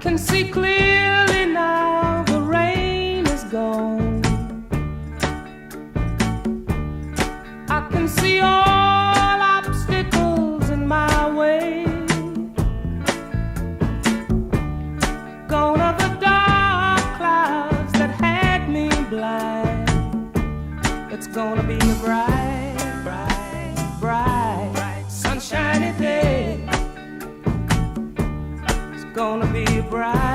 can see clearly now, the rain is gone. I can see all obstacles in my way. Gone are the dark clouds that had me blind. It's gonna be a bright, bright, bright, bright, sunshiny day. It's gonna be a bright